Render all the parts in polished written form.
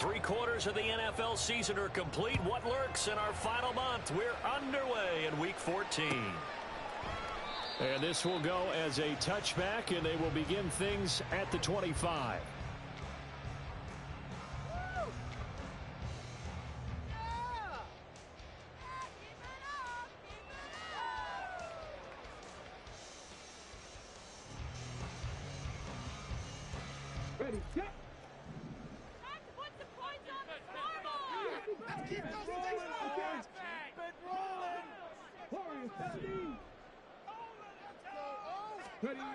3/4 of the NFL season are complete. What lurks in our final month? We're underway in Week 14. And this will go as a touchback, and they will begin things at the 25. Ready, set. Put the points on the scoreboard! Keep those sticks rolling! Keep it rolling! Warriors 17. Ready.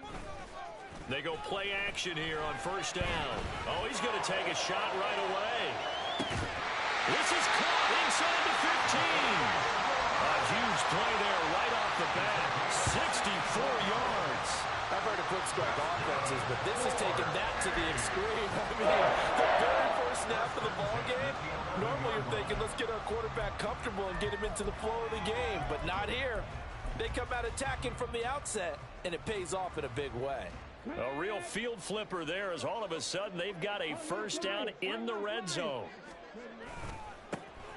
They go play action here on first down. Oh, he's going to take a shot right away. This is caught inside the 15. A huge play there right off the bat. 64 yards. I've heard of quick strike offenses, but this has taken that to the extreme. I mean, the very first snap of the ball game, normally you're thinking, let's get our quarterback comfortable and get him into the flow of the game, but not here. They come out attacking from the outset, and it pays off in a big way. A real field flipper there as all of a sudden they've got a first down in the red zone.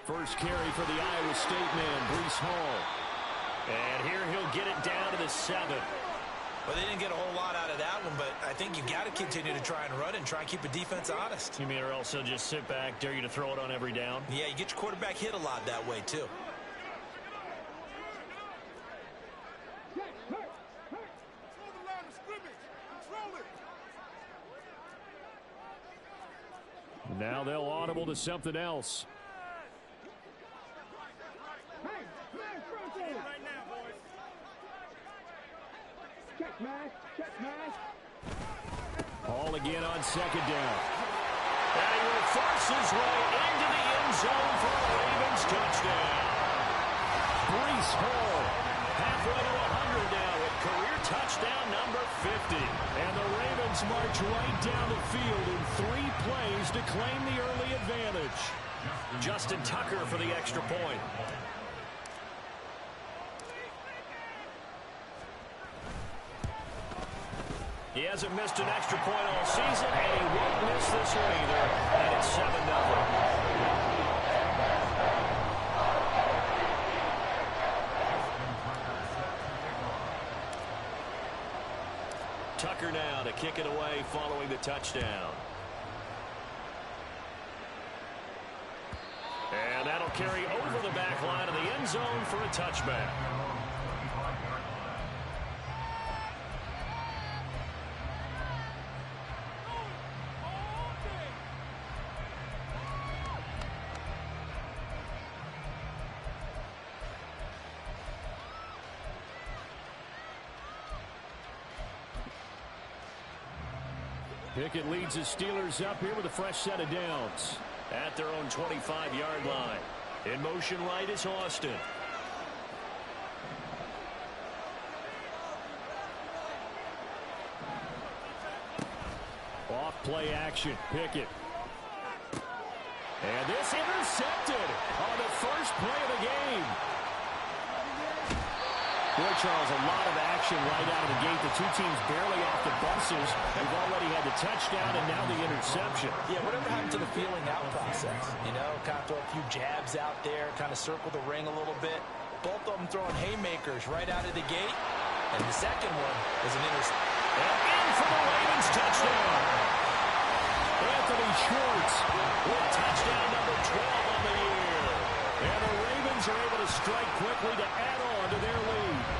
First carry for the Iowa State man, Breece Hall. And here he'll get it down to the 7. Well, they didn't get a whole lot out of that one, but I think you got to continue to try and run and try and keep the defense honest. You mean or else they'll just sit back, dare you to throw it on every down? Yeah, you get your quarterback hit a lot that way, too. Now they'll audible to something else. Hall again on second down. And he will force his way into the end zone for a Ravens touchdown. Breece Hall halfway to 100 now with career touchdown number 50. And the Ravens march right down the field in 3 plays to claim the early advantage. Justin Tucker for the extra point. He hasn't missed an extra point all season, and he won't miss this one either. And it's 7-0. Tucker now to kick it away following the touchdown. And that'll carry over the back line of the end zone for a touchback. Pickett leads the Steelers up here with a fresh set of downs. At their own 25-yard line. In motion right is Austin. Off play action, Pickett. And this intercepted on the first play of the game. Boy, Charles, a lot of action right out of the gate. The two teams barely off the buses. We've already had the touchdown and now the interception. Yeah, whatever happened to the feeling out process? You know, kind of throw a few jabs out there, kind of circle the ring a little bit. Both of them throwing haymakers right out of the gate. And the second one was an interception. And in for the Ravens touchdown. Anthony Schwartz with touchdown number 12 on the year. And the Ravens are able to strike quickly to add on to their lead.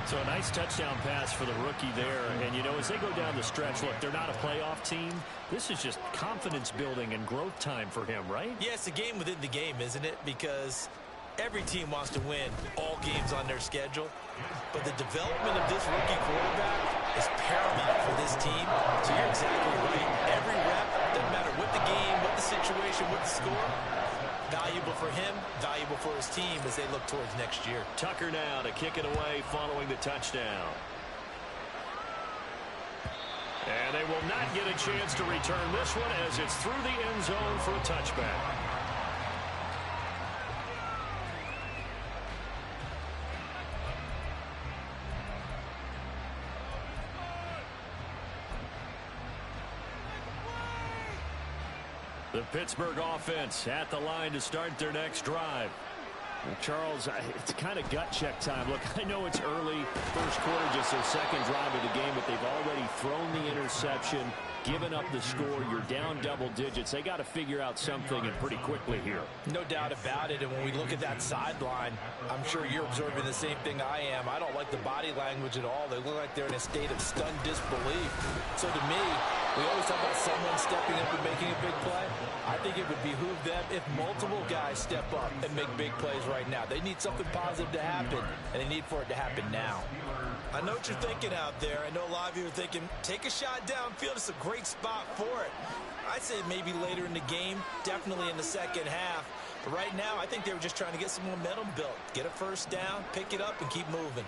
So a nice touchdown pass for the rookie there. And, you know, as they go down the stretch, look, they're not a playoff team. This is just confidence building and growth time for him, right? Yeah, it's a game within the game, isn't it? Because every team wants to win all games on their schedule. But the development of this rookie quarterback is paramount for this team. So you're exactly right. Every rep, doesn't matter what the game, what the situation, what the score, valuable for him, valuable for his team as they look towards next year. Tucker now to kick it away following the touchdown. And they will not get a chance to return this one as it's through the end zone for a touchback. The Pittsburgh offense at the line to start their next drive. Well, Charles, it's kind of gut check time. Look, I know it's early, first quarter, just their second drive of the game, but they've already thrown the interception, given up the score. You're down double digits. They got to figure out something, and pretty quickly here. No doubt about it. And when we look at that sideline, I'm sure you're observing the same thing I am. I don't like the body language at all. They look like they're in a state of stunned disbelief. So to me, we always talk about someone stepping up and making a big play. I think it would behoove them if multiple guys step up and make big plays right now. They need something positive to happen, and they need for it to happen now. I know what you're thinking out there. I know a lot of you are thinking, take a shot downfield. It's a great spot for it. I'd say maybe later in the game, definitely in the second half. But right now, I think they were just trying to get some momentum built. Get a first down, pick it up, and keep moving.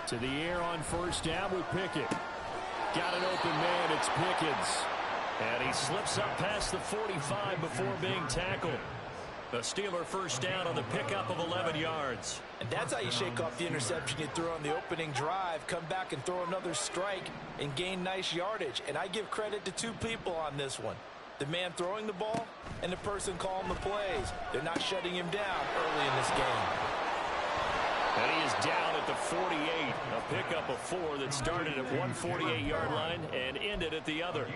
To the air on first down with Pickett. Got an open man. It's Pickens. And he slips up past the 45 before being tackled. The Steeler first down on the pickup of 11 yards. And that's how you shake off the interception you threw on the opening drive, come back and throw another strike and gain nice yardage. And I give credit to two people on this one. The man throwing the ball and the person calling the plays. They're not shutting him down early in this game. And he is down at the 48. A pickup of 4 that started at 148-yard line and ended at the other.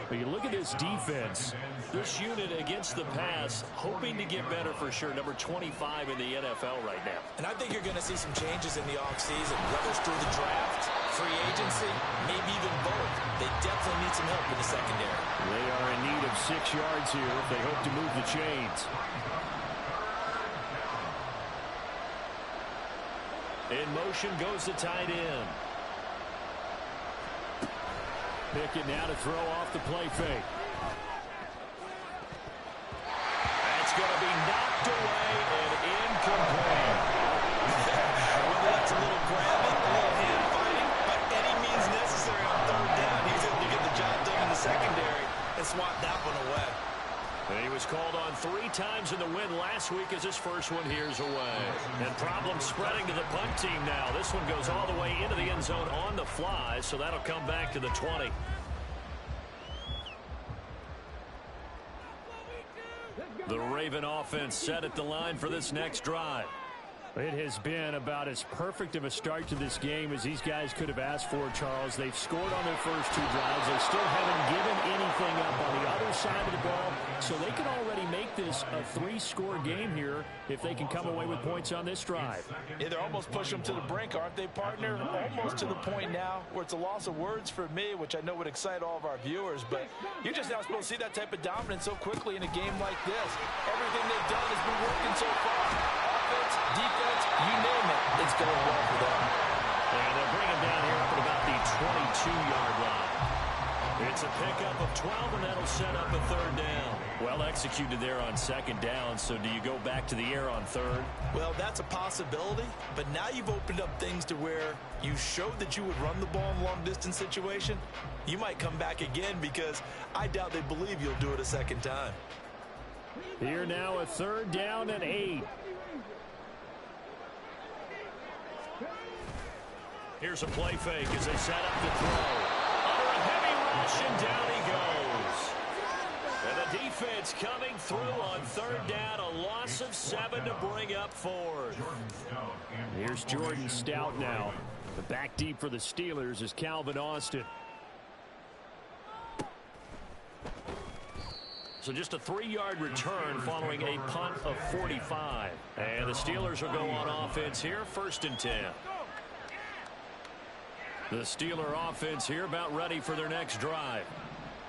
But you look at this defense. This unit against the pass, hoping to get better for sure. Number 25 in the NFL right now. And I think you're going to see some changes in the offseason, whether it's through the draft, free agency, maybe even both. They definitely need some help in the secondary. They are in need of 6 yards here if they hope to move the chains. In motion goes the tight end. Pickett now to throw off the play fake. That's going to be knocked away and incomplete. Whether that's a little grabbing, a little hand fighting, by any means necessary on third down, he's able to get the job done in the secondary and swat that one away. And he was called on 3 times in the win last week as his first one here's away. And problems spreading to the punt team now. This one goes all the way into the end zone on the fly, so that'll come back to the 20. The Raven offense set at the line for this next drive. It has been about as perfect of a start to this game as these guys could have asked for, Charles. They've scored on their first 2 drives. They still haven't given anything up on the other side of the ball, so they can already make this a 3-score game here if they can come away with points on this drive. Yeah, they're almost pushing them to the brink, aren't they, partner? Almost to the point now where it's a loss of words for me, which I know would excite all of our viewers, but you're just not supposed to see that type of dominance so quickly in a game like this. Everything they've done has been working so far. Offense, defense, you name it, it's going well for them. And they'll bring him down here up at about the 22-yard line. It's a pickup of 12, and that'll set up a third down. Well executed there on second down, so do you go back to the air on third? Well, that's a possibility, but now you've opened up things to where you showed that you would run the ball in a long-distance situation. You might come back again because I doubt they believe you'll do it a second time. Here now a third down and 8. Here's a play fake as they set up the throw. Under a heavy rush, and down he goes. And the defense coming through on third down. A loss of 7 to bring up 4th. Here's Jordan Stout now. The back deep for the Steelers is Calvin Austin. So just a 3-yard return following a punt of 45. And the Steelers will go on offense here, 1st and 10. The Steeler offense here about ready for their next drive.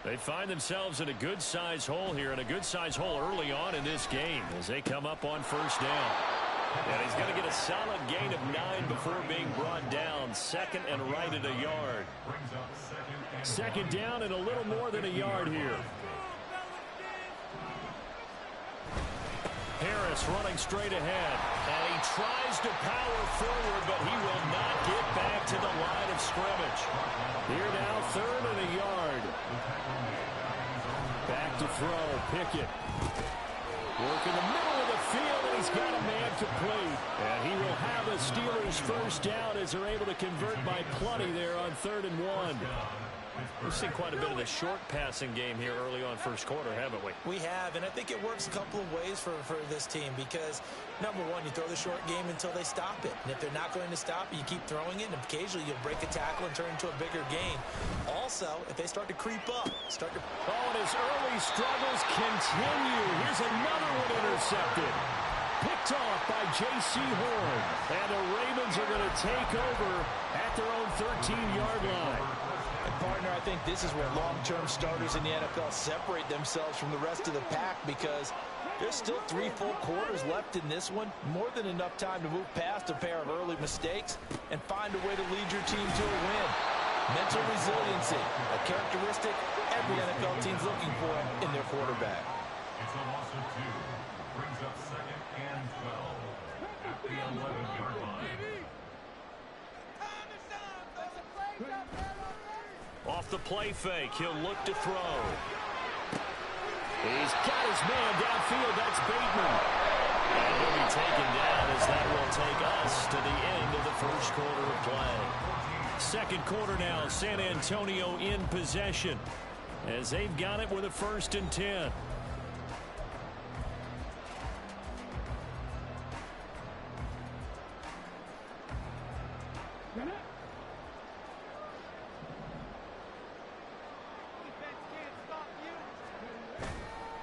They find themselves in a good-sized hole here, and a good-sized hole early on in this game as they come up on first down. And he's going to get a solid gain of 9 before being brought down. 2nd and right at a yard. 2nd down and a little more than a yard here. Harris running straight ahead, and he tries to power forward, but he will not get back to the line of scrimmage. Here now, 3rd and a yard. Back to throw, Pickett. Work in the middle of the field, and he's got a man complete. And he will have a Steelers first down as they're able to convert by plenty there on 3rd and 1. We've seen quite a bit of the short passing game here early on first quarter, haven't we? We have, and I think it works a couple of ways for this team because, number one, you throw the short game until they stop it. And if they're not going to stop it, you keep throwing it, and occasionally you'll break a tackle and turn it into a bigger gain. Also, if they start to creep up, and his early struggles continue. Here's another one intercepted. Picked off by J.C. Horn. And the Ravens are going to take over at their own 13-yard line. And partner, I think this is where long-term starters in the NFL separate themselves from the rest of the pack because there's still 3 full quarters left in this one. More than enough time to move past a pair of early mistakes and find a way to lead your team to a win. Mental resiliency, a characteristic every NFL team's looking for in their quarterback. It's a loss of 2. Brings up 2nd and 12 at the 11-yard line. Off the play fake, he'll look to throw. He's got his man downfield. That's Bateman. And he'll be taken down as that will take us to the end of the first quarter of play. Second quarter now, San Antonio in possession as they've got it with a 1st and 10.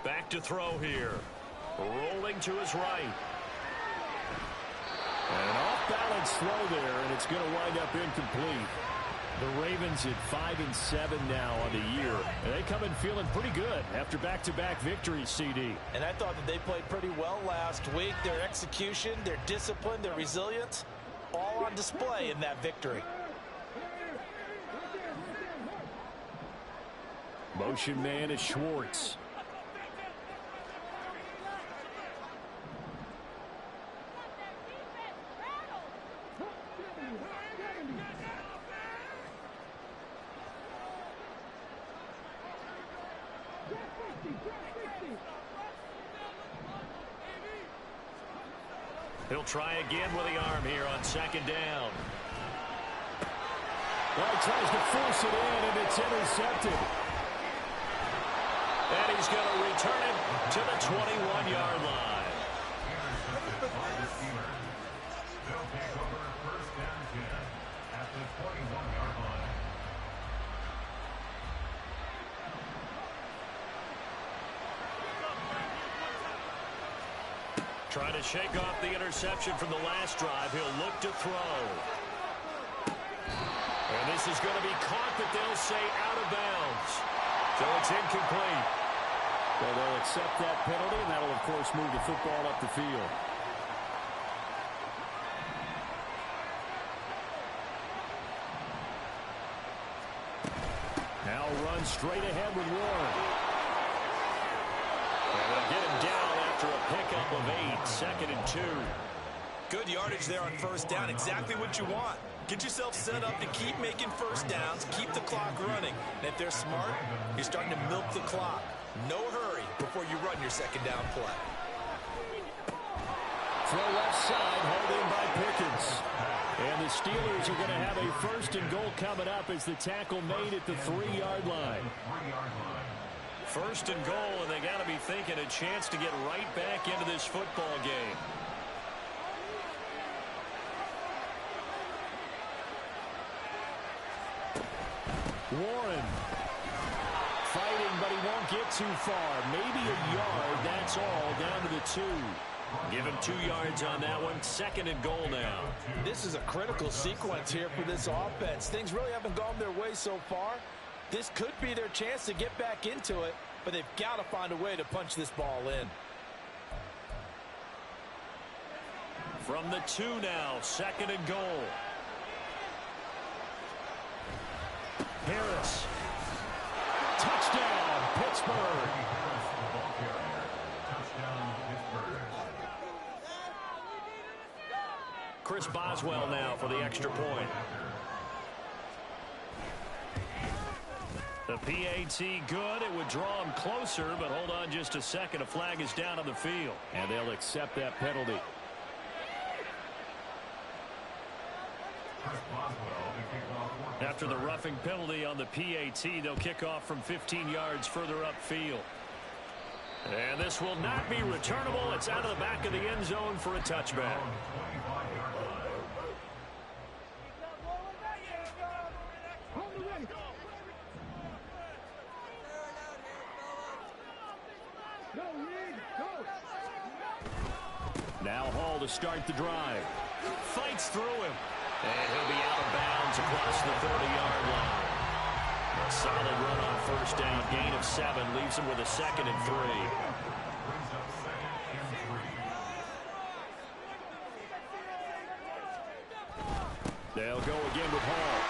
Back to throw here. Rolling to his right. An off-balance throw there, and it's going to wind up incomplete. The Ravens at 5-7 now on the year. And they come in feeling pretty good after back-to-back victories, CD. And I thought that they played pretty well last week. Their execution, their discipline, their resilience, all on display in that victory. Motion man is Schwartz. He'll try again with the arm here on 2nd down. Well, he tries to force it in, and it's intercepted. And he's going to return it to the 21-yard line. They'll take over 1st and 10 at the 21-yard line. Trying to shake off the interception from the last drive. He'll look to throw. And this is going to be caught, but they'll say out of bounds. So it's incomplete. Well, they'll accept that penalty, and that'll, of course, move the football up the field. Now run straight ahead with Warren. And they'll get him down after a pickup of 8, 2nd and 2. Good yardage there on 1st down, exactly what you want. Get yourself set up to keep making 1st downs, keep the clock running. And if they're smart, you're starting to milk the clock. No hurry before you run your 2nd down play. Throw left side, held in by Pickens. And the Steelers are going to have a 1st and goal coming up as the tackle made at the 3-yard line. 1st and goal, and they got to be thinking a chance to get right back into this football game. Warren fighting, but he won't get too far. Maybe a yard, that's all, down to the 2. Give him 2 yards on that one. 2nd and goal now. This is a critical sequence here for this offense. Things really haven't gone their way so far. This could be their chance to get back into it, but they've got to find a way to punch this ball in. From the 2 now, 2nd and goal. Harris. Touchdown, Pittsburgh. Chris Boswell now for the extra point. The PAT good. It would draw him closer, but hold on just a second. A flag is down on the field. And they'll accept that penalty. Chris Boswell, the kickoff After the roughing penalty on the PAT, they'll kick off from 15 yards further upfield. And this will not be returnable. It's out of the back of the end zone for a touchback. Now Hall to start the drive. Fights through him. And he'll be out of bounds across the 30-yard line. A solid run on first down. Gain of 7 leaves him with a 2nd and 3. They'll go again with Hall.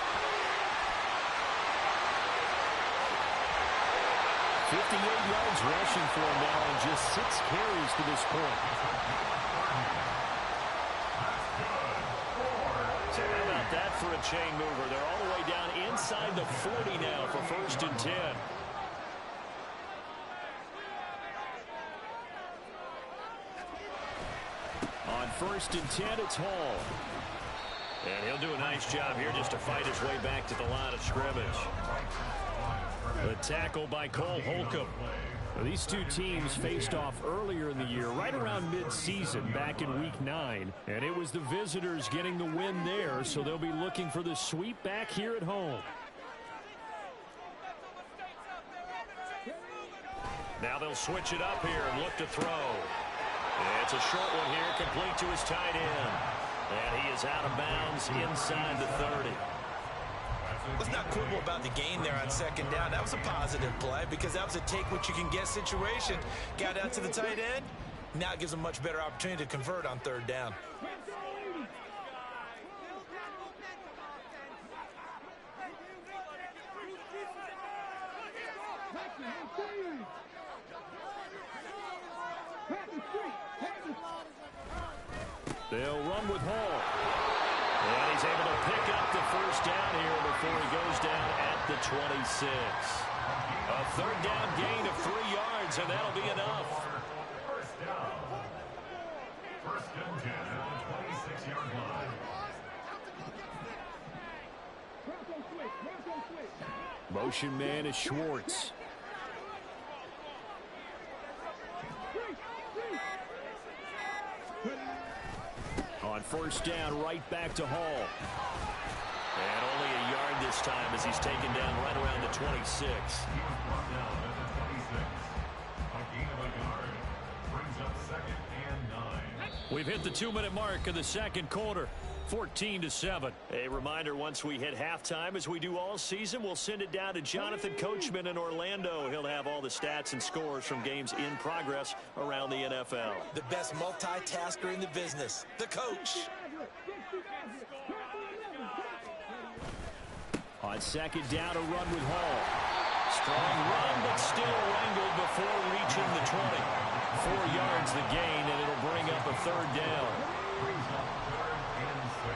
58 yards rushing for him now and just 6 carries to this point. So how about that for a chain mover? They're all the way down inside the 40 now for 1st and 10. On 1st and 10, it's Hall. And he'll do a nice job here just to fight his way back to the line of scrimmage. The tackle by Cole Holcomb. Now, these two teams faced off earlier in the year, right around mid-season, back in Week 9. And it was the visitors getting the win there, so they'll be looking for the sweep back here at home. Now they'll switch it up here and look to throw. It's a short one here, complete to his tight end. And he is out of bounds inside the 30. Let's not quibble about the gain there on 2nd down. That was a positive play because that was a take-what-you-can-get situation. Got out to the tight end. Now it gives him a much better opportunity to convert on 3rd down. They'll run with Hall. And he's able to pick up the 1st down here before he goes down at the 26. A 3rd down gain of 3 yards, and that'll be enough. 1st down. 1st and 10 at the 26-yard line. Motion man is Schwartz. On 1st down, right back to Hall. And only a yard this time as he's taken down right around the 26. He was brought down at the 26. A gain of a yard. Brings up 2nd and 9. We've hit the 2-minute mark of the 2nd quarter. 14-7. A reminder, once we hit halftime, as we do all season, we'll send it down to Jonathan Coachman in Orlando. He'll have all the stats and scores from games in progress around the NFL. The best multitasker in the business, the coach. On 2nd down, a run with Hall. Strong run, but still wrangled before reaching the 20. 4 yards the gain, and it'll bring up a 3rd down. Brings up 3rd and 6.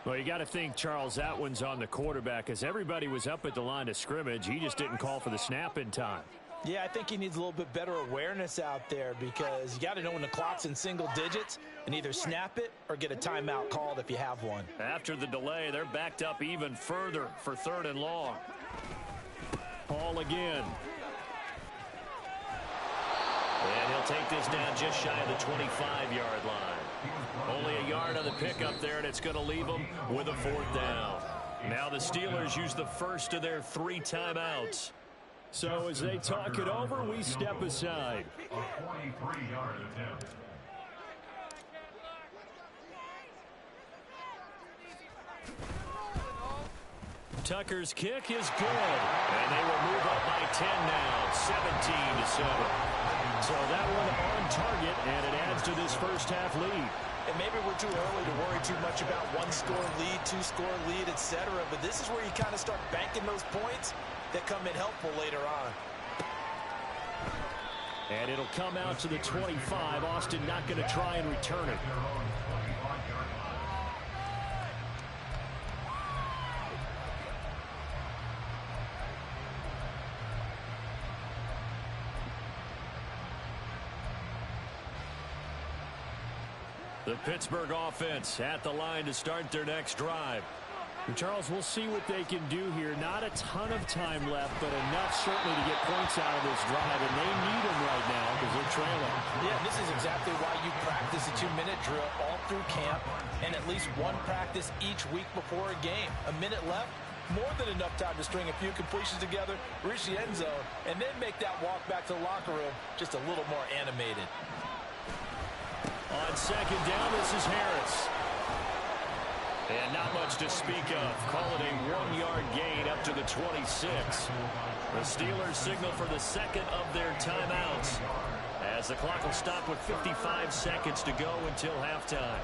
Well, you got to think, Charles, that one's on the quarterback as everybody was up at the line of scrimmage. He just didn't call for the snap in time. Yeah, I think he needs a little bit better awareness out there because you got to know when the clock's in single digits and either snap it or get a timeout called if you have one. After the delay, they're backed up even further for 3rd and long. Hall again. And he'll take this down just shy of the 25-yard line. Only a yard on the pickup there, and it's going to leave them with a 4th down. Now the Steelers use the first of their 3 timeouts. So as they talk it over, we step aside. A 43-yard attempt. Tucker's kick is good. And they will move up by 10 now, 17-7. So that one on target, and it adds to this first half lead. And maybe we're too early to worry too much about 1-score lead, 2-score lead, etc. But this is where you kind of start banking those points that come in helpful later on. And it'll come out to the 25. Austin not going to try and return it. The Pittsburgh offense at the line to start their next drive. Charles, we'll see what they can do here. Not a ton of time left, but enough certainly to get points out of this drive, and they need them right now because they're trailing. Yeah, this is exactly why you practice a 2-minute drill all through camp and at least one practice each week before a game. A minute left, more than enough time to string a few completions together, reach the end zone, and then make that walk back to the locker room just a little more animated. On second down, this is Harris. And not much to speak of. Call it a 1-yard gain up to the 26. The Steelers signal for the second of their timeouts, as the clock will stop with 55 seconds to go until halftime.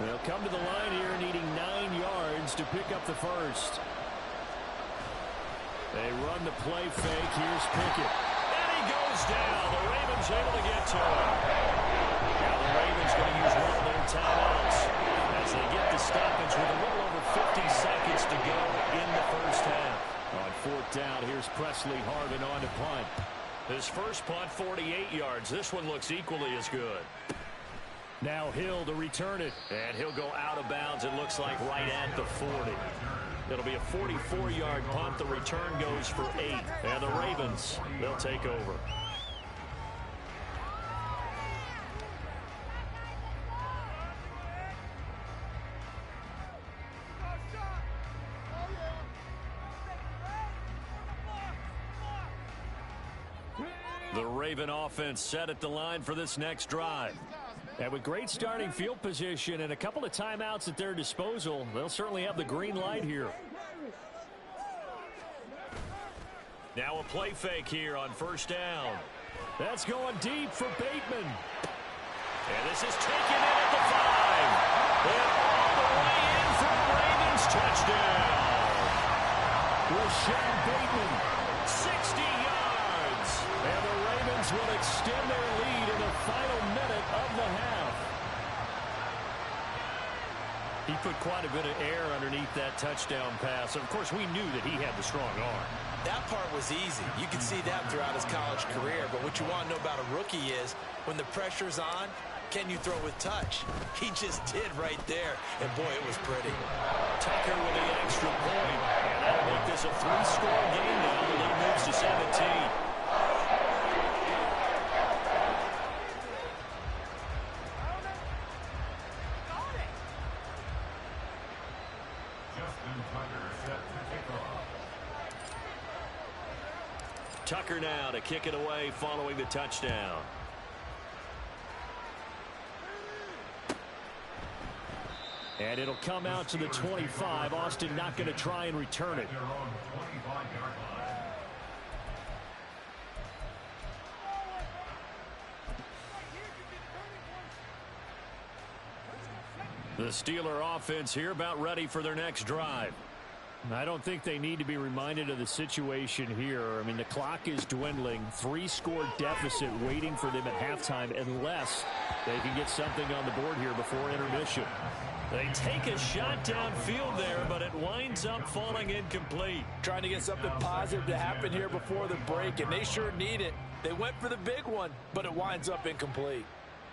They'll come to the line here needing 9 yards to pick up the first. They run the play fake. Here's Pickett. And he goes down. The Ravens able to get to him. Now the Ravens going to use one of their timeouts as they get the stoppage with a little over 50 seconds to go in the first half. On fourth down, here's Presley Harvin on to punt. His first punt, 48 yards. This one looks equally as good. Now Hill to return it. And he'll go out of bounds, it looks like, right at the 40. It'll be a 44-yard punt. The return goes for 8. And the Ravens, they'll take over. The Raven offense set at the line for this next drive. And with great starting field position and a couple of timeouts at their disposal, they'll certainly have the green light here. Now a play fake here on first down. That's going deep for Bateman. And this is taken in at the 5. And all the way in for a Ravens touchdown. Rashad Bateman, 60 yards. And the Ravens will extend their lead in the final minute of the half. He put quite a bit of air underneath that touchdown pass. Of course, we knew that he had the strong arm. That part was easy. You can see that throughout his college career. But what you want to know about a rookie is when the pressure's on, can you throw with touch? He just did right there. And, boy, it was pretty. Tucker with the extra point. And that'll make this a 3-score game now. The lead moves to 17. Tucker now to kick it away following the touchdown. And it'll come out to the 25. Austin not going to try and return it. The Steeler offense here about ready for their next drive. I don't think they need to be reminded of the situation here. I mean, the clock is dwindling. 3-score deficit waiting for them at halftime unless they can get something on the board here before intermission. They take a shot downfield there, but it winds up falling incomplete. Trying to get something positive to happen here before the break, and they sure need it. They went for the big one, but it winds up incomplete.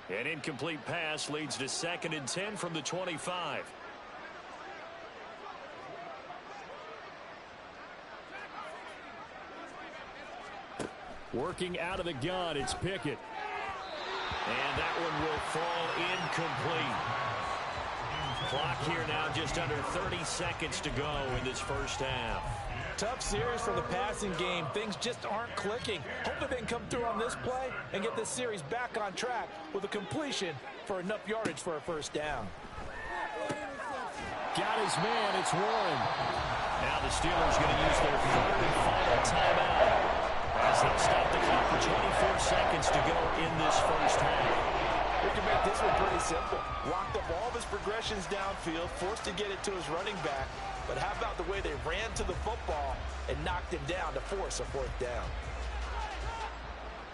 An incomplete pass leads to 2nd and 10 from the 25. Working out of the gun, it's Pickett. And that one will fall incomplete. Clock here now just under 30 seconds to go in this first half. Tough series for the passing game. Things just aren't clicking. Hopefully they can come through on this play and get this series back on track with a completion for enough yardage for a first down. Got his man, it's Warren. Now the Steelers going to use their 3rd and final timeout as they'll stop the clock for 24 seconds to go in this first half. We can make this one pretty simple. Locked up all of his progressions downfield, forced to get it to his running back. But how about the way they ran to the football and knocked him down to force a 4th down?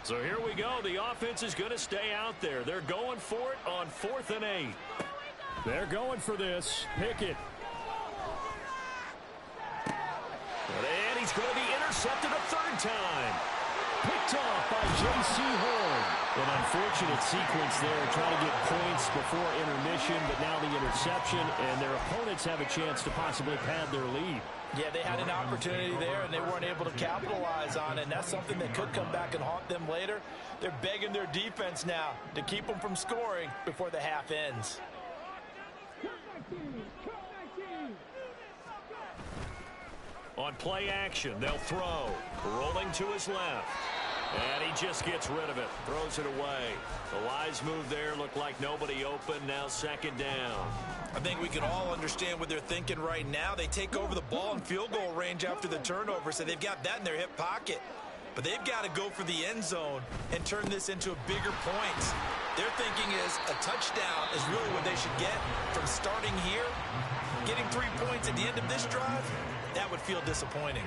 So here we go. The offense is going to stay out there. They're going for it on 4th and 8. They're going for this. Pickett. And he's going to be intercepted a third time. Picked off by J.C. Horn. An unfortunate sequence there, trying to get points before intermission, but now the interception, and their opponents have a chance to possibly pad their lead. Yeah, they had an opportunity there, and they weren't able to capitalize on it, and that's something that could come back and haunt them later. They're begging their defense now to keep them from scoring before the half ends. On play action, they'll throw. Rolling to his left. And he just gets rid of it. Throws it away. The wise move there looked like nobody open. Now second down. I think we can all understand what they're thinking right now. They take over the ball in field goal range after the turnover, so they've got that in their hip pocket. But they've got to go for the end zone and turn this into a bigger point. Their thinking is a touchdown is really what they should get from starting here. Getting 3 points at the end of this drive, that would feel disappointing.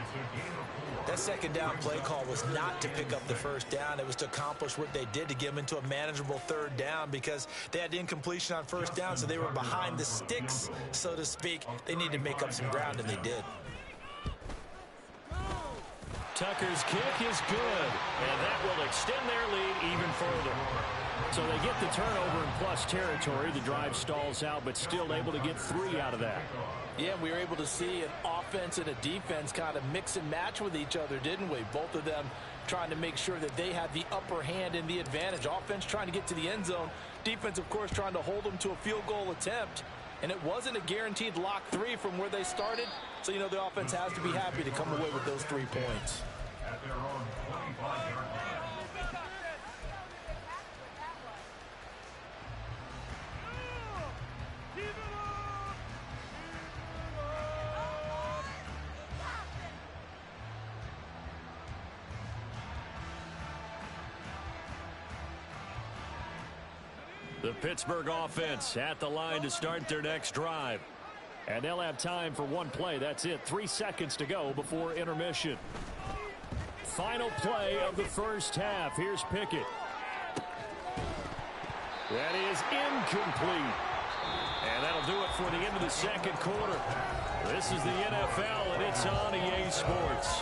That second down play call was not to pick up the first down. It was to accomplish what they did, to get them into a manageable third down, because they had incompletion on first down, so they were behind the sticks, so to speak. They needed to make up some ground, and they did. Tucker's kick is good, and that will extend their lead even further. So they get the turnover in plus territory. The drive stalls out, but still able to get 3 out of that. Yeah, we were able to see an offense and a defense kind of mix and match with each other, didn't we? Both of them trying to make sure that they had the upper hand and the advantage. Offense trying to get to the end zone. Defense, of course, trying to hold them to a field goal attempt. And it wasn't a guaranteed lock 3 from where they started. So, you know, the offense has to be happy to come away with those 3 points. At their own 25-yard line. The Pittsburgh offense at the line to start their next drive. And they'll have time for one play. That's it. 3 seconds to go before intermission. Final play of the first half. Here's Pickett. That is incomplete. And that'll do it for the end of the second quarter. This is the NFL, and it's on EA Sports.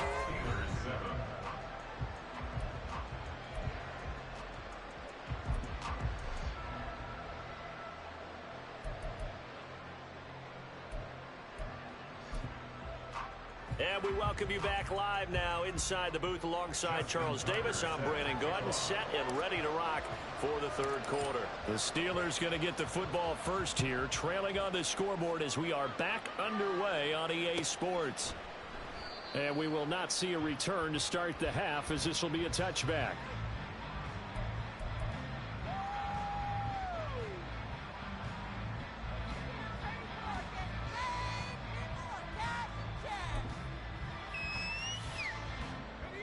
And we welcome you back live now inside the booth alongside Charles Davis. I'm Brandon Gaudin, set and ready to rock for the third quarter. The Steelers going to get the football first here, trailing on the scoreboard as we are back underway on EA Sports. And we will not see a return to start the half, as this will be a touchback.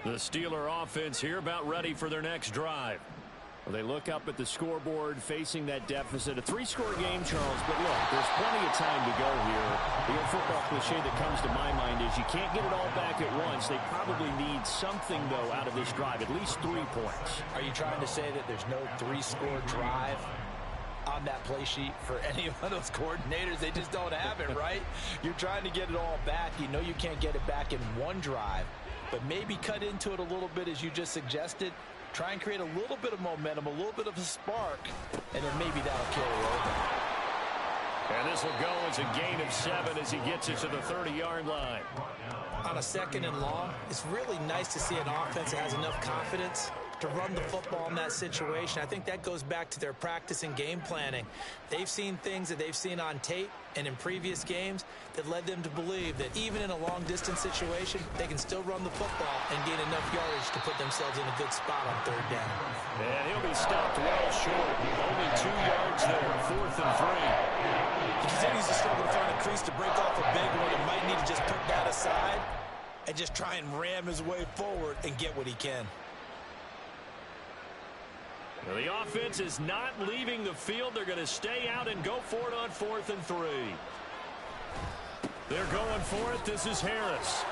The Steeler offense here about ready for their next drive. Well, they look up at the scoreboard facing that deficit. A 3-score game, Charles, but look, there's plenty of time to go here. The old football cliche that comes to my mind is you can't get it all back at once. They probably need something, though, out of this drive, at least 3 points. Are you trying to say that there's no 3-score drive on that play sheet for any of those coordinators? They just don't have it, right? You're trying to get it all back. You know you can't get it back in one drive. But maybe cut into it a little bit, as you just suggested. Try and create a little bit of momentum, a little bit of a spark, and then maybe that'll carry over. And this will go as a gain of 7 as he gets it to the 30-yard line. On a second and long, it's really nice to see an offense that has enough confidence to run the football in that situation. I think that goes back to their practice and game planning. They've seen things that they've seen on tape and in previous games that led them to believe that even in a long-distance situation, they can still run the football and gain enough yardage to put themselves in a good spot on third down. And he'll be stopped well short. Only 2 yards there, 4th and 3. He continues to struggle to find a crease to break off a big one. He might need to just put that aside and just try and ram his way forward and get what he can. Well, the offense is not leaving the field. They're going to stay out and go for it on 4th and 3. They're going for it. This is Harris.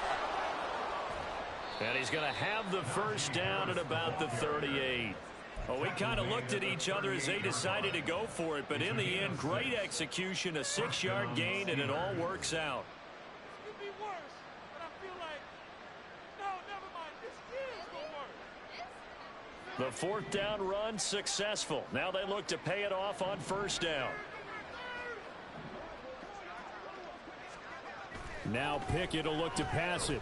And he's going to have the first down at about the 38. Well, we kind of looked at each other as they decided to go for it. But in the end, great execution, a 6-yard gain, and it all works out. It could be worse, but I feel like The fourth down run successful. Now they look to pay it off on first down. Now Pickett will look to pass it.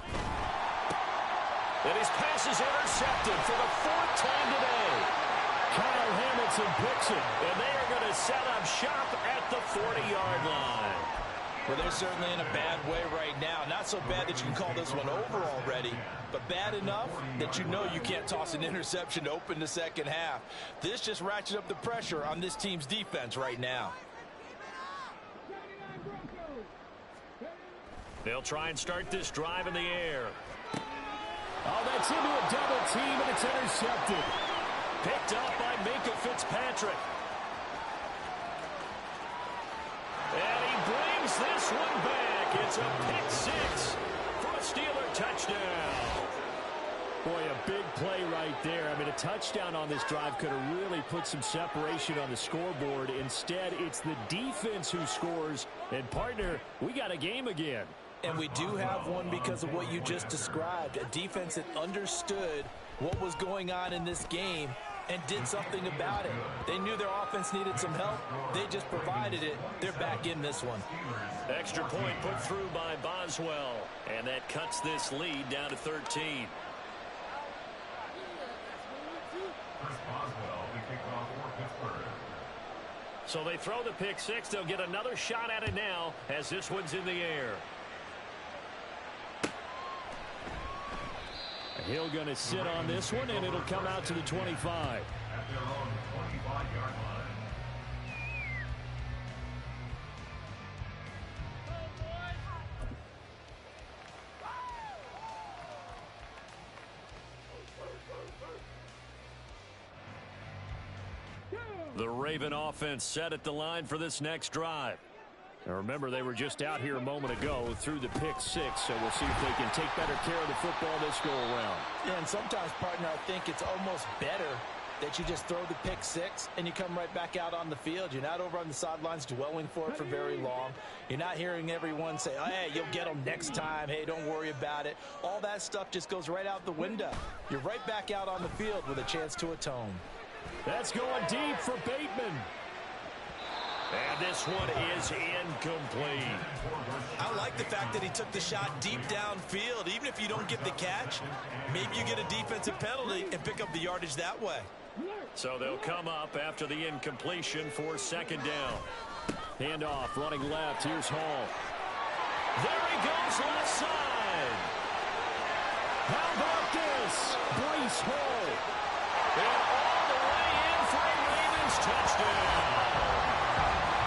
And his pass is intercepted for the fourth time today. Kyle Hamilton picks it. And they are going to set up shop at the 40-yard line. Well, they're certainly in a bad way right now. Not so bad that you can call this one over already, but bad enough that you know you can't toss an interception to open the second half. This just ratchets up the pressure on this team's defense right now. They'll try and start this drive in the air. Oh, that's into a double team, and it's intercepted. Picked up by Minka Fitzpatrick. And he brings this one back. It's a pick six for a Steeler touchdown. Boy, a big play right there. I mean, a touchdown on this drive could have really put some separation on the scoreboard. Instead, it's the defense who scores. And, partner, we got a game again. And we do have one because of what you just described. A defense that understood what was going on in this game and did something about it. They knew their offense needed some help. They just provided it. They're back in this one. Extra point put through by Boswell. And that cuts this lead down to 13. So they throw the pick six. They'll get another shot at it now as this one's in the air. Hill going to sit on this one, and it'll come out to the 25. At their own 25-yard line. The Raven offense set at the line for this next drive. Now remember, they were just out here a moment ago through the pick six, so we'll see if they can take better care of the football this go-around. Yeah, and sometimes, partner, I think it's almost better that you just throw the pick six and you come right back out on the field. You're not over on the sidelines dwelling for it for very long. You're not hearing everyone say, oh, hey, you'll get them next time. Hey, don't worry about it. All that stuff just goes right out the window. You're right back out on the field with a chance to atone. That's going deep for Bateman. And this one is incomplete. I like the fact that he took the shot deep downfield. Even if you don't get the catch, maybe you get a defensive penalty and pick up the yardage that way. So they'll come up after the incompletion for second down. Handoff, running left. Here's Hall. There he goes, left side. How about this? Breece Hall. And all the way in for a Ravens touchdown.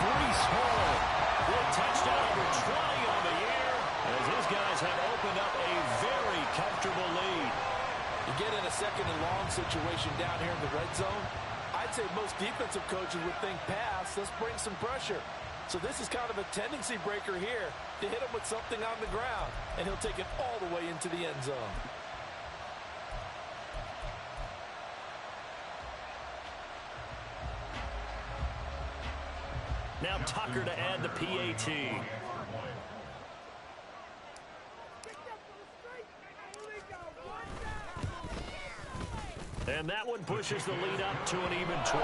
Breece Hall With touchdown number 20 on the year, as his guys have opened up a very comfortable lead. You get in a second and long situation down here in the red zone, I'd say most defensive coaches would think pass, let's bring some pressure. So this is kind of a tendency breaker here to hit him with something on the ground, and he'll take it all the way into the end zone. Now Tucker to add the PAT. And that one pushes the lead up to an even 20.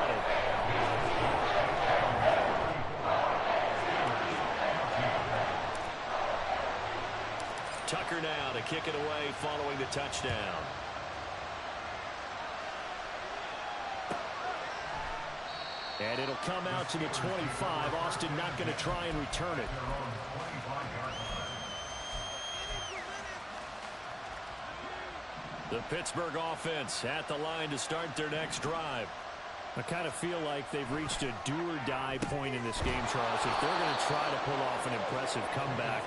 Tucker now to kick it away following the touchdown. And it'll come out to the 25. Austin not going to try and return it. The Pittsburgh offense at the line to start their next drive. I kind of feel like they've reached a do-or-die point in this game, Charles. If they're going to try to pull off an impressive comeback,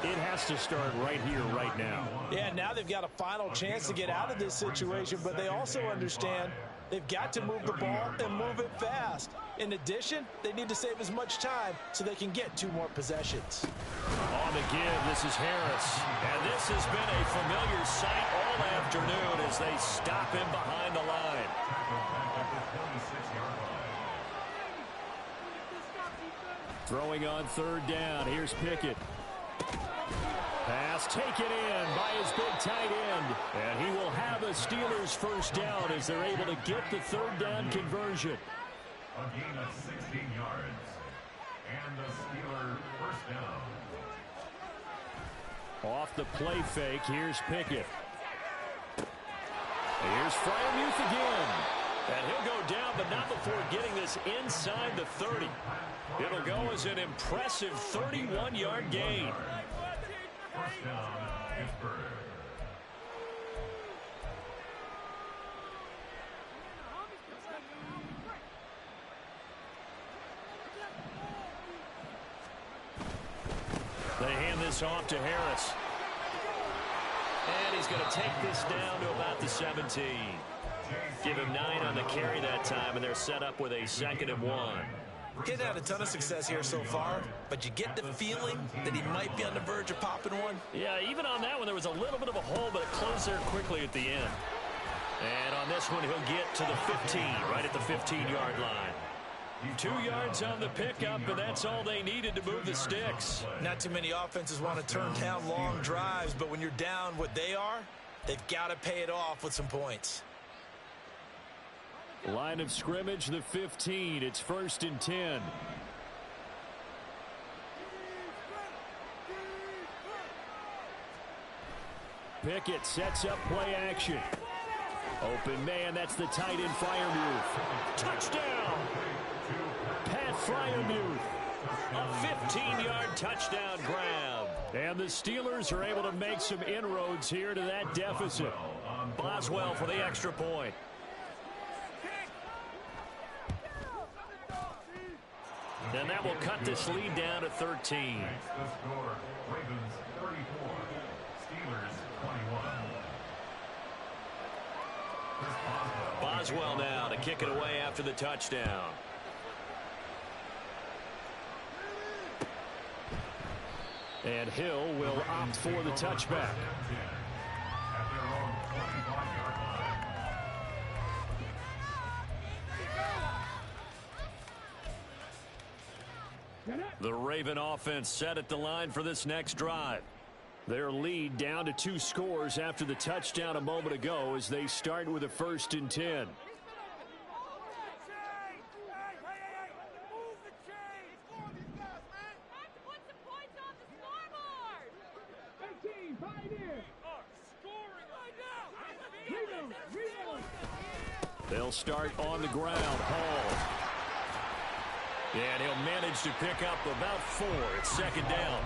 it has to start right here, right now. Yeah, now they've got a final chance to get out of this situation, but they also understand they've got to move the ball and move it fast. In addition, they need to save as much time so they can get 2 more possessions. On the give, this is Harris. And this has been a familiar sight all afternoon as they stop him behind the line. Throwing on third down. Here's Pickett. Pass pass taken in by his big tight end. And he will have a Steelers first down as they're able to get the third down conversion. A gain of 16 yards. And the Steeler first down. Off the play fake, here's Pickett. Here's Freiermuth again. And he'll go down, but not before getting this inside the 30. It'll go as an impressive 31-yard gain. First down, Pittsburgh. They hand this off to Harris. And he's going to take this down to about the 17. Give him 9 on the carry that time, and they're set up with a 2nd and 1. Getting had a ton of success here so far, but you get the feeling that he might be on the verge of popping one. Yeah, even on that one, there was a little bit of a hole, but it closed there quickly at the end. And on this one, he'll get to the 15, right at the 15-yard line. 2 yards on the pickup, and that's all they needed to move the sticks. Not too many offenses want to turn down long drives, but when you're down what they are, they've got to pay it off with some points. Line of scrimmage, the 15. It's 1st and 10. Pickett sets up play action. Open man, that's the tight end Freiermuth. Touchdown! Pat Freiermuth. A 15-yard touchdown grab. And the Steelers are able to make some inroads here to that deficit. Boswell for the extra point. And that will cut this lead down to 13. The score, Ravens 34, Steelers 21. Boswell now to kick it away after the touchdown. And Hill will opt for the touchback. At their own 25-yard line. The Raven offense set at the line for this next drive. Their lead down to 2 scores after the touchdown a moment ago as they start with a 1st and 10. They'll start on the ground. Hall. And he'll manage to pick up about 4. It's 2nd down.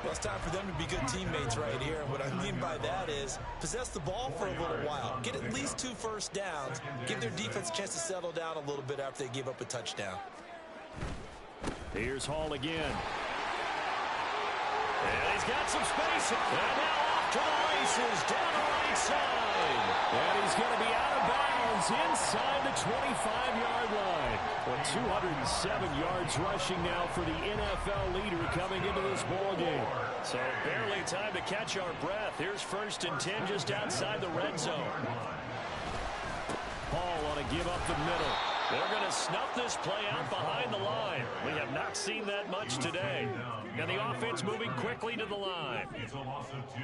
Well, it's time for them to be good teammates right here. And what I mean by that is possess the ball for a little while. Get at least 2 first downs. Give their defense a chance to settle down a little bit after they give up a touchdown. Here's Hall again. And he's got some space. And now off to the races down the right side. And he's going to be out of bounds inside the 25-yard line. Well, 207 yards rushing now for the NFL leader coming into this ball game. So barely time to catch our breath. Here's 1st and 10 just outside the red zone. Hall on a give up the middle. They're going to snuff this play out behind the line. We have not seen that much today. And the offense moving quickly to the line. It's a loss of 2.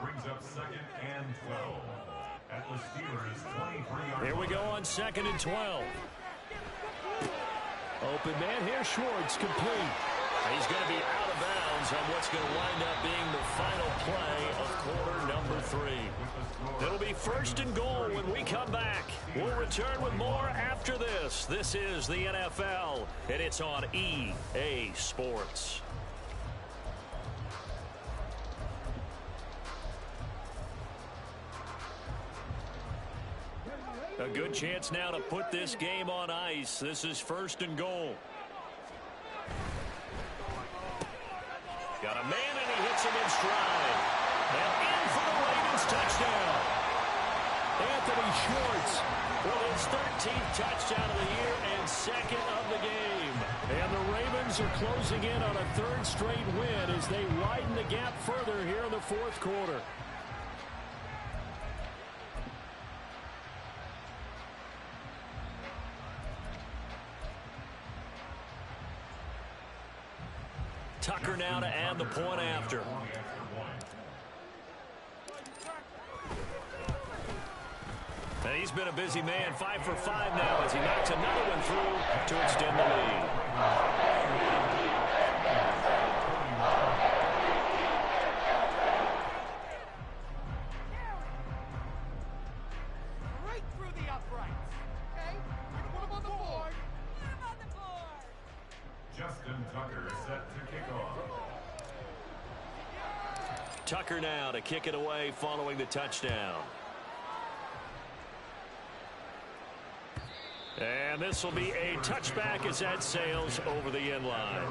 Brings up 2nd and 12. At the Steelers 23-yard Here we go on 2nd and 12. Open man here, Schwartz, complete. He's going to be out of bounds on what's going to wind up being the final play of quarter number 3. It'll be 1st and goal when we come back. We'll return with more after this. This is the NFL, and it's on EA Sports. A good chance now to put this game on ice. This is 1st and goal. Got a man, and he hits him in stride. And in for the Ravens touchdown. Anthony Schwartz for his 13th touchdown of the year and 2nd of the game. And the Ravens are closing in on a 3rd straight win as they widen the gap further here in the 4th quarter. Tucker now to add the point after. And he's been a busy man, 5 for 5 now as he knocks another one through to extend the lead. Right through the uprights. Okay? Put him on the board. Put him on the board. Justin Tucker set to kick off. Tucker now to kick it away following the touchdown. And this will be a touchback as that sails over the end line.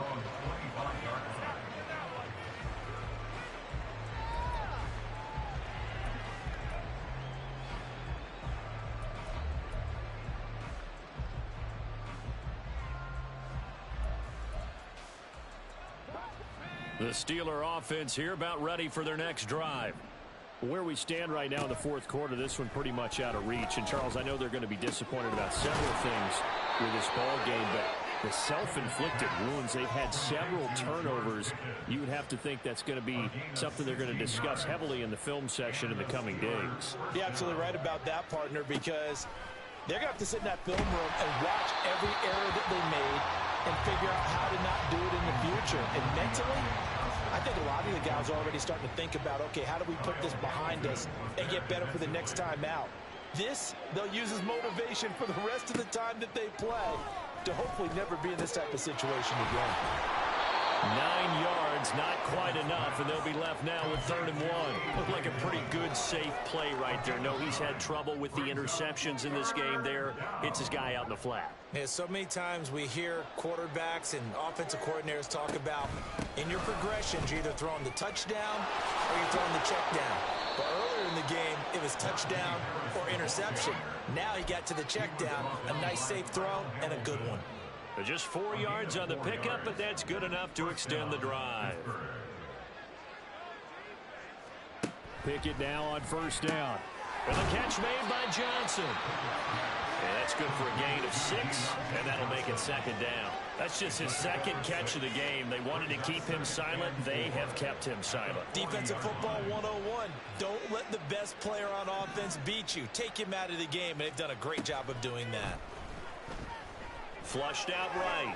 The Steeler offense here about ready for their next drive. Where we stand right now in the fourth quarter, this one pretty much out of reach. And, Charles, I know they're going to be disappointed about several things with this ball game, but the self-inflicted wounds, they've had several turnovers. You would have to think that's going to be something they're going to discuss heavily in the film session in the coming days. You're absolutely right about that, partner, because they're going to have to sit in that film room and watch every error that they made and figure out how to not do it in the future. And mentally, I think a lot of the guys are already starting to think about, okay, how do we put this behind us and get better for the next time out? This, they'll use as motivation for the rest of the time that they play to hopefully never be in this type of situation again. 9 yards, not quite enough, and they'll be left now with 3rd and 1. Looked like a pretty good, safe play right there. No, he's had trouble with the interceptions in this game there. Hits his guy out in the flat. Yeah, so many times we hear quarterbacks and offensive coordinators talk about in your progressions, you're either throwing the touchdown or you're throwing the check down. But earlier in the game, it was touchdown or interception. Now he got to the check down, a nice safe throw, and a good one. Just 4 yards on the pickup, but that's good enough to extend the drive. Pickett now on first down. And the catch made by Johnson. And that's good for a gain of 6, and that'll make it 2nd down. That's just his 2nd catch of the game. They wanted to keep him silent. They have kept him silent. Defensive football 101. Don't let the best player on offense beat you. Take him out of the game, and they've done a great job of doing that. Flushed out right.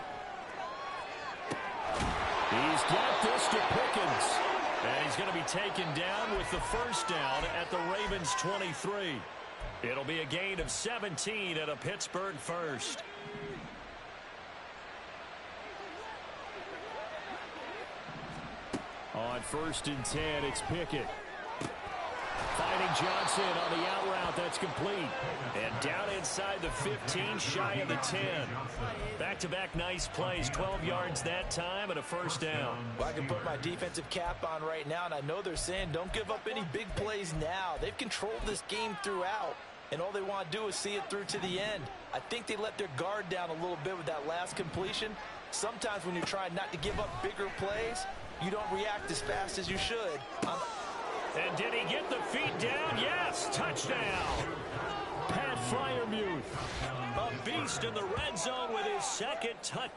He's got this to Pickens. And he's going to be taken down with the 1st down at the Ravens 23. It'll be a gain of 17 at a Pittsburgh 1st. On 1st and 10, it's Pickett. Fighting Johnson on the out route. That's complete. And down inside the 15, shy of the 10. Back-to-back nice plays. 12 yards that time and a 1st down. Well, I can put my defensive cap on right now, and I know they're saying don't give up any big plays now. They've controlled this game throughout, and all they want to do is see it through to the end. I think they let their guard down a little bit with that last completion. Sometimes when you're trying not to give up bigger plays, you don't react as fast as you should. And did he get the feet down? Yes, touchdown. Pat Freiermuth. A beast in the red zone with his 2nd touch.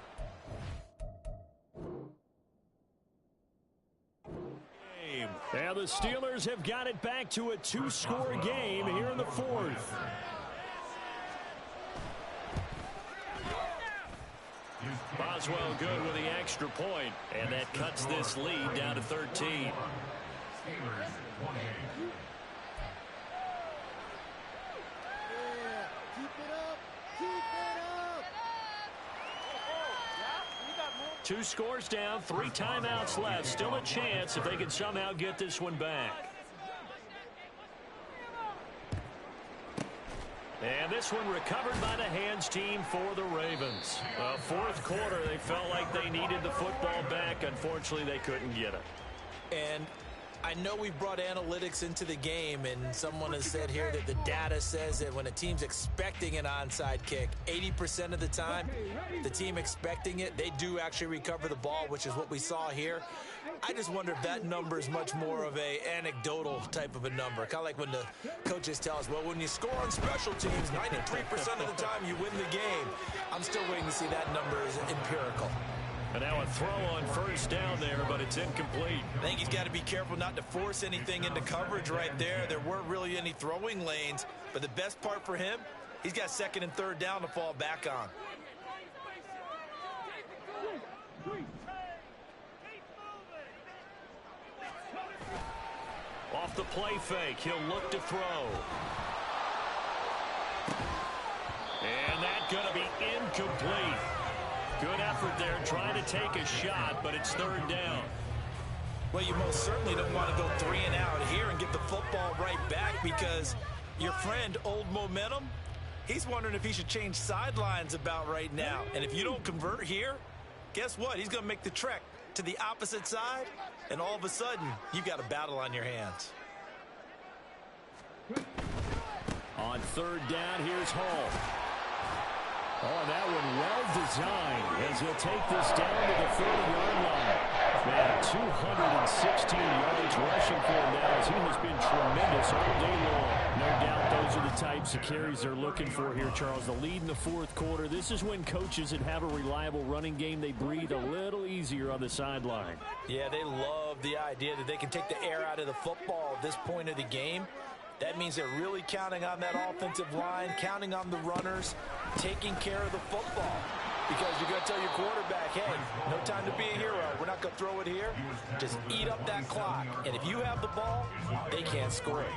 And the Steelers have got it back to a 2-score game here in the 4th. Boswell good with the extra point, and that cuts this lead down to 13. Two scores down, 3 timeouts left. Still a chance if they can somehow get this one back. And this one recovered by the hands team for the Ravens. 4th quarter, they felt like they needed the football back. Unfortunately, they couldn't get it. And I know we've brought analytics into the game, and someone has said here that the data says that when a team's expecting an onside kick, 80% of the time, the team expecting it, they do actually recover the ball, which is what we saw here. I just wonder if that number is much more of a anecdotal type of a number. Kind of like when the coaches tell us, well, when you score on special teams, 93% of the time you win the game. I'm still waiting to see that number is empirical. And now a throw on first down there, but it's incomplete. I think he's got to be careful not to force anything into coverage right there. There weren't really any throwing lanes, but the best part for him, he's got second and third down to fall back on. Off the play fake, he'll look to throw. And that's going to be incomplete. Good effort there, trying to take a shot, but it's third down. Well, you most certainly don't want to go 3 and out here and get the football right back, because your friend, Old Momentum, he's wondering if he should change sidelines about right now. And if you don't convert here, guess what? He's going to make the trek to the opposite side, and all of a sudden, you've got a battle on your hands. On third down, here's Hall. Oh, that one well designed as he'll take this down to the 30-yard line. Man, 216 yards rushing for him now as he has been tremendous all day long. No doubt those are the types of carries they're looking for here, Charles. The lead in the fourth quarter. This is when coaches that have a reliable running game, they breathe a little easier on the sideline. Yeah, they love the idea that they can take the air out of the football at this point of the game. That means they're really counting on that offensive line, counting on the runners, taking care of the football. Because you're going to tell your quarterback, hey, no time to be a hero. We're not going to throw it here. Just eat up that clock. And if you have the ball, they can't score it.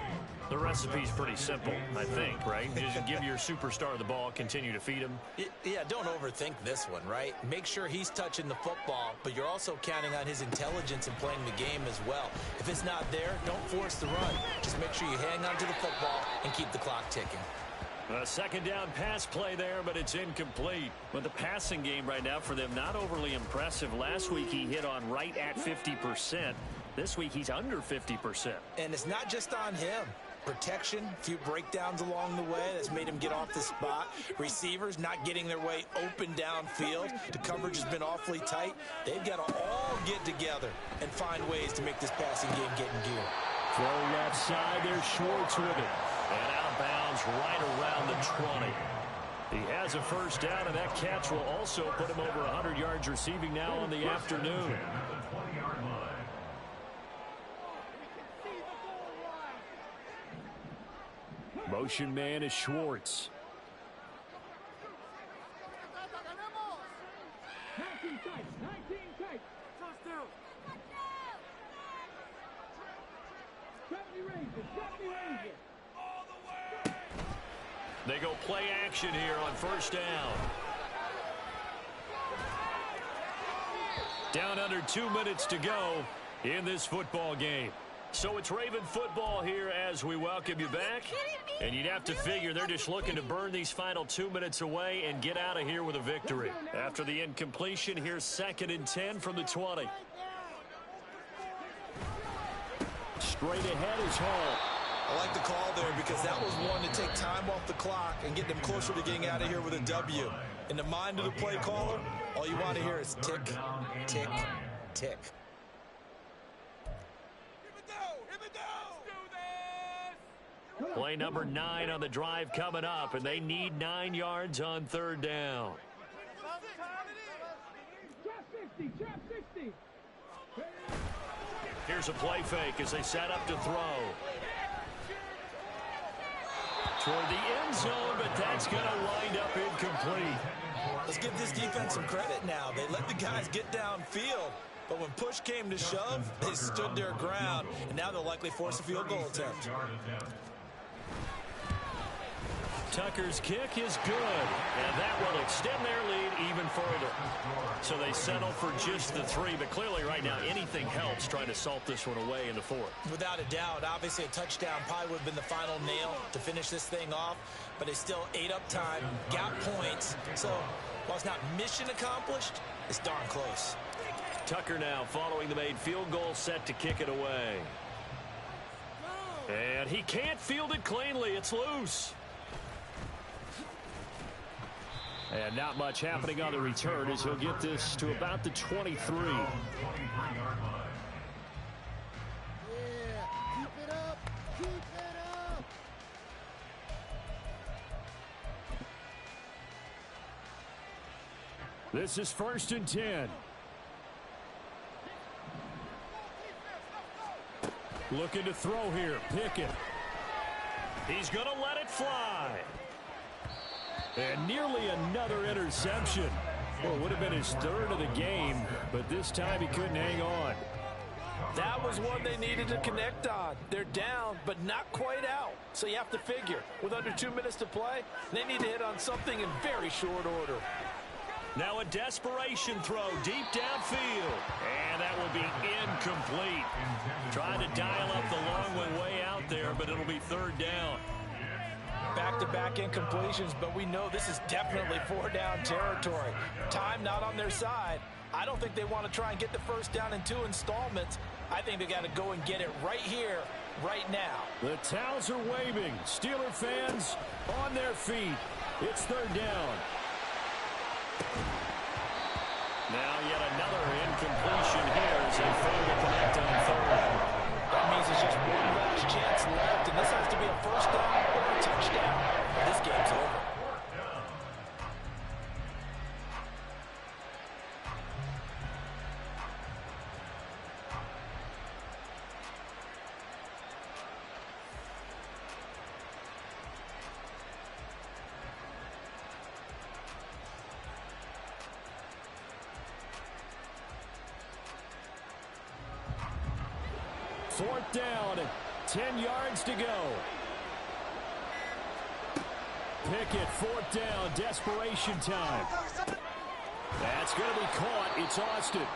The recipe's pretty simple, I think, right? Just give your superstar the ball, continue to feed him. Yeah, don't overthink this one, right? Make sure he's touching the football, but you're also counting on his intelligence in playing the game as well. If it's not there, don't force the run. Just make sure you hang on to the football and keep the clock ticking. A second down pass play there, but it's incomplete. But the passing game right now for them, not overly impressive. Last week he hit on right at 50%. This week he's under 50%. And it's not just on him. Protection, a few breakdowns along the way that's made him get off the spot. Receivers not getting their way open downfield. The coverage has been awfully tight. They've got to all get together and find ways to make this passing game get in gear. Throw left side, there's Schwartz with it. And outbounds right around the 20. He has a first down, and that catch will also put him over 100 yards receiving now on the afternoon. Motion man is Schwartz. They go play action here on first down. Down under 2 minutes to go in this football game. So it's Raven football here as we welcome you back. And you'd have to figure they're just looking to burn these final 2 minutes away and get out of here with a victory. After the incompletion, here's 2nd and 10 from the 20. Straight ahead is Hall. I like the call there because that was one to take time off the clock and get them closer to getting out of here with a W. In the mind of the play caller, all you want to hear is tick, tick, tick. Play number 9 on the drive coming up, and they need 9 yards on third down. Here's a play fake as they set up to throw. Toward the end zone, but that's going to wind up incomplete. Let's give this defense some credit now. They let the guys get downfield, but when push came to shove, they stood their ground, and now they'll likely force a field goal attempt. Tucker's kick is good, and that will extend their lead even further. So they settle for just the 3, but clearly right now anything helps trying to salt this one away in the 4th. Without a doubt, obviously a touchdown probably would have been the final nail to finish this thing off, but they still ate up time, got points. So while it's not mission accomplished, it's darn close. Tucker now following the made field goal, set to kick it away. And he can't field it cleanly. It's loose. And not much happening on the return as he'll get this to about the 23. Yeah, keep it up, keep it up. This is 1st and 10. Looking to throw here. Pickett. He's going to let it fly. And nearly another interception. Well, it would have been his third of the game, but this time he couldn't hang on. That was one they needed to connect on. They're down, but not quite out. So you have to figure, with under 2 minutes to play, they need to hit on something in very short order. Now a desperation throw deep downfield. And that will be incomplete. Trying to dial up the long way out there, but it'll be third down. Back-to-back incompletions, but we know this is definitely 4-down territory. Time not on their side. I don't think they want to try and get the first down in 2 installments. I think they got to go and get it right here, right now. The towels are waving. Steeler fans on their feet. It's third down. Now yet another incompletion here as they fail to connect on third. That means it's just one last chance left, and this has to be a first down or a touchdown. This game's over. Fourth down, 10 yards to go. Pickett, fourth down, desperation time. That's going to be caught. It's Austin.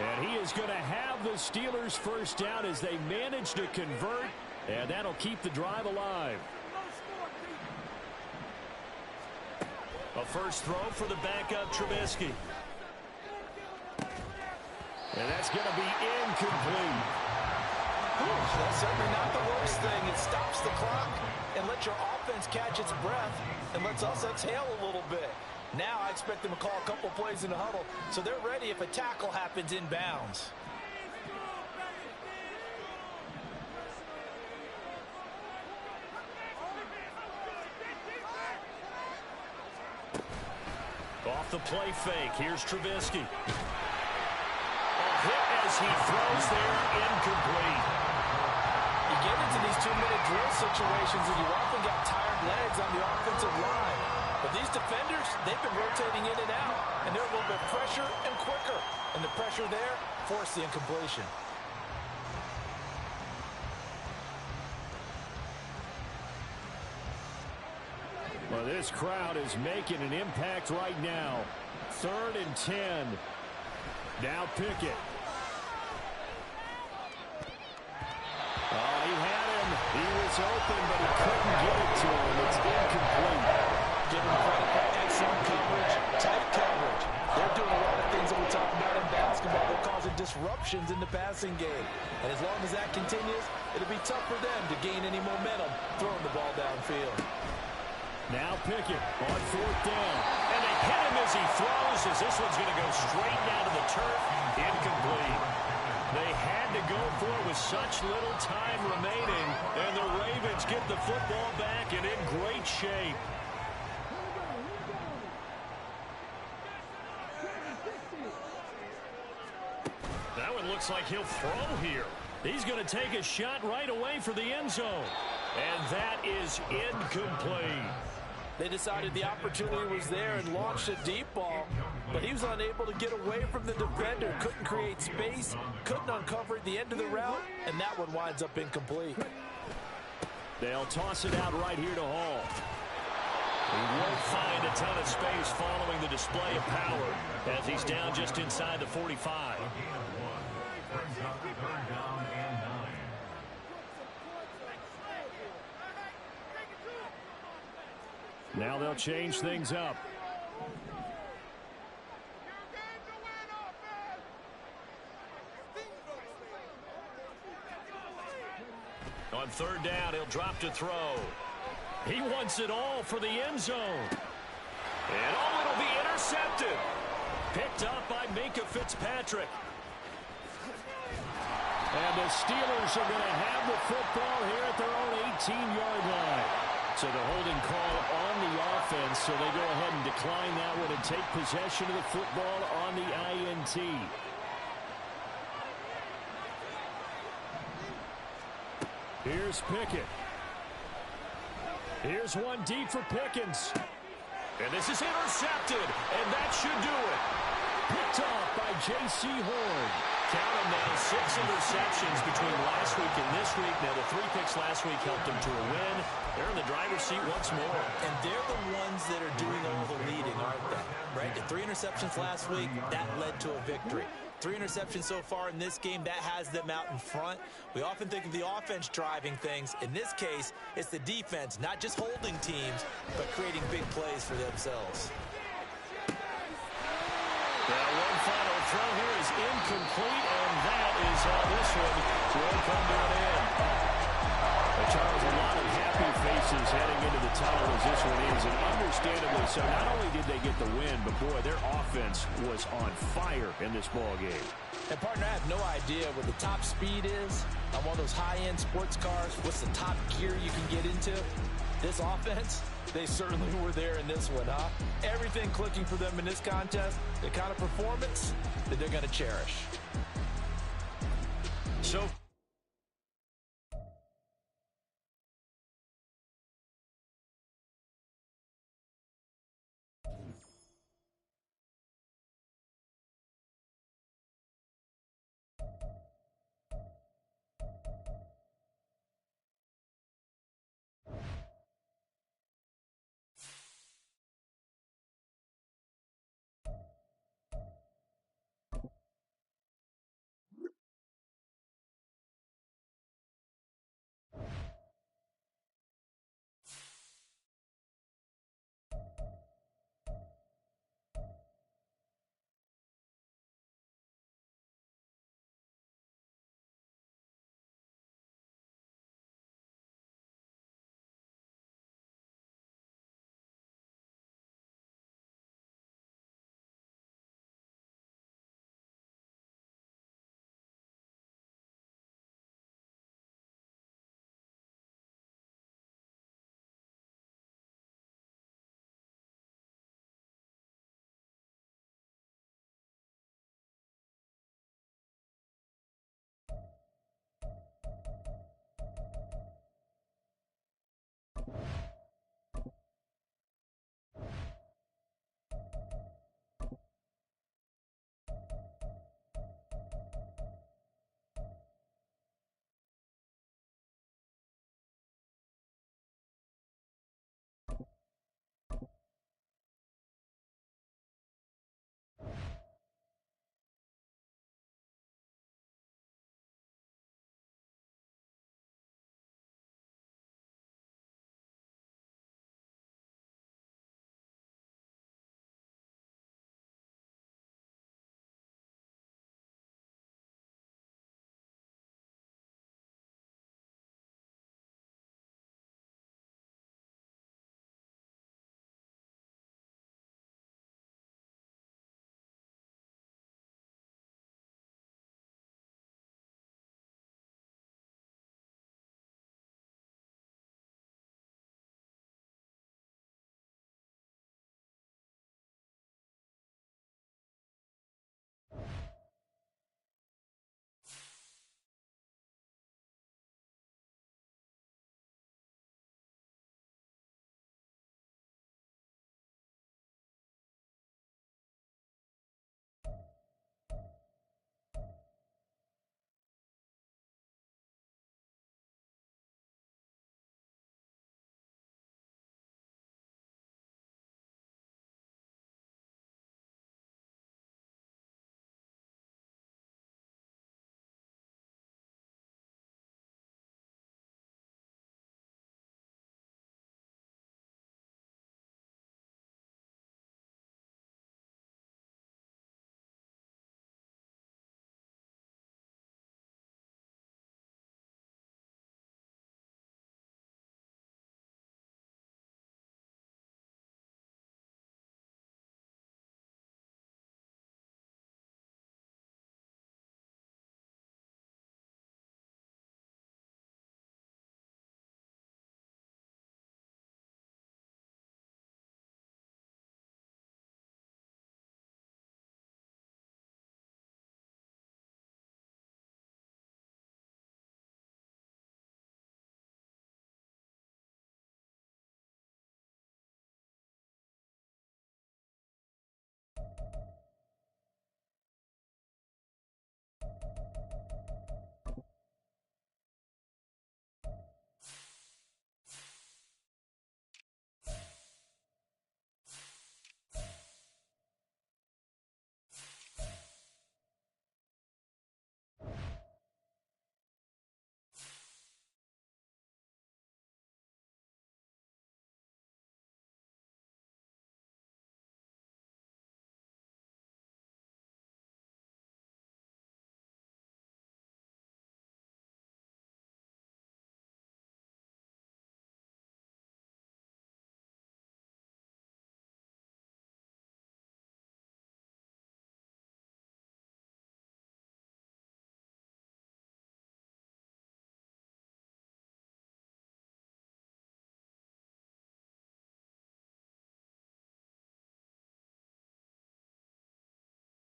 And he is going to have the Steelers first down as they manage to convert, and that'll keep the drive alive. A first throw for the backup Trubisky. And that's going to be incomplete. That's certainly not the worst thing. It stops the clock and lets your offense catch its breath and lets us exhale a little bit. Now I expect them to call a couple plays in the huddle so they're ready if a tackle happens inbounds. Off the play fake. Here's Trubisky. A hit as he throws there, incomplete. You get into these 2-minute drill situations and you often got tired legs on the offensive line. But these defenders, they've been rotating in and out, and they're a little bit fresher and quicker. And the pressure there forced the incompletion. Well, this crowd is making an impact right now. 3rd and 10. Now Pickett. Oh, he had him. He was open, but he couldn't get it to him. It's incomplete. Give him credit for excellent coverage, tight coverage. They're doing a lot of things that we talk about in basketball. They're causing disruptions in the passing game. And as long as that continues, it'll be tough for them to gain any momentum throwing the ball downfield. Now Pickett on 4th down. And they hit him as he throws, as this one's going to go straight down to the turf. Incomplete. They had to go for it with such little time remaining, and the Ravens get the football back and in great shape. That one looks like he'll throw here. He's going to take a shot right away for the end zone. And that is incomplete. They decided the opportunity was there and launched a deep ball, but he was unable to get away from the defender, couldn't create space, couldn't uncover at the end of the route, and that one winds up incomplete. They'll toss it out right here to Hall. He won't find a ton of space following the display of power as he's down just inside the 45. Now they'll change things up. On 3rd down, he'll drop to throw. He wants it all for the end zone. And oh, it'll be intercepted. Picked up by Minkah Fitzpatrick. And the Steelers are going to have the football here at their own 18-yard line. So the holding call on the offense, so they go ahead and decline that one and take possession of the football on the INT. Here's Pickett. Here's one deep for Pickens. And this is intercepted, and that should do it. Picked off by J.C. Horn. Count them now, 6 interceptions between last week and this week. Now, the 3 picks last week helped them to a win. They're in the driver's seat once more. And they're the ones that are doing all the leading, aren't they? Right? The 3 interceptions last week, that led to a victory. 3 interceptions so far in this game, that has them out in front. We often think of the offense driving things. In this case, it's the defense, not just holding teams, but creating big plays for themselves. Now, one final throw here is incomplete, and that is how this one will come to an end. Charles, a lot of happy faces heading into the tunnel as this one ends, and understandably so. Not only did they get the win, but, boy, their offense was on fire in this ball game. And, partner, I have no idea what the top speed is on one of those high-end sports cars. What's the top gear you can get into? This offense, they certainly were there in this one, huh? Everything clicking for them in this contest, the kind of performance that they're going to cherish. So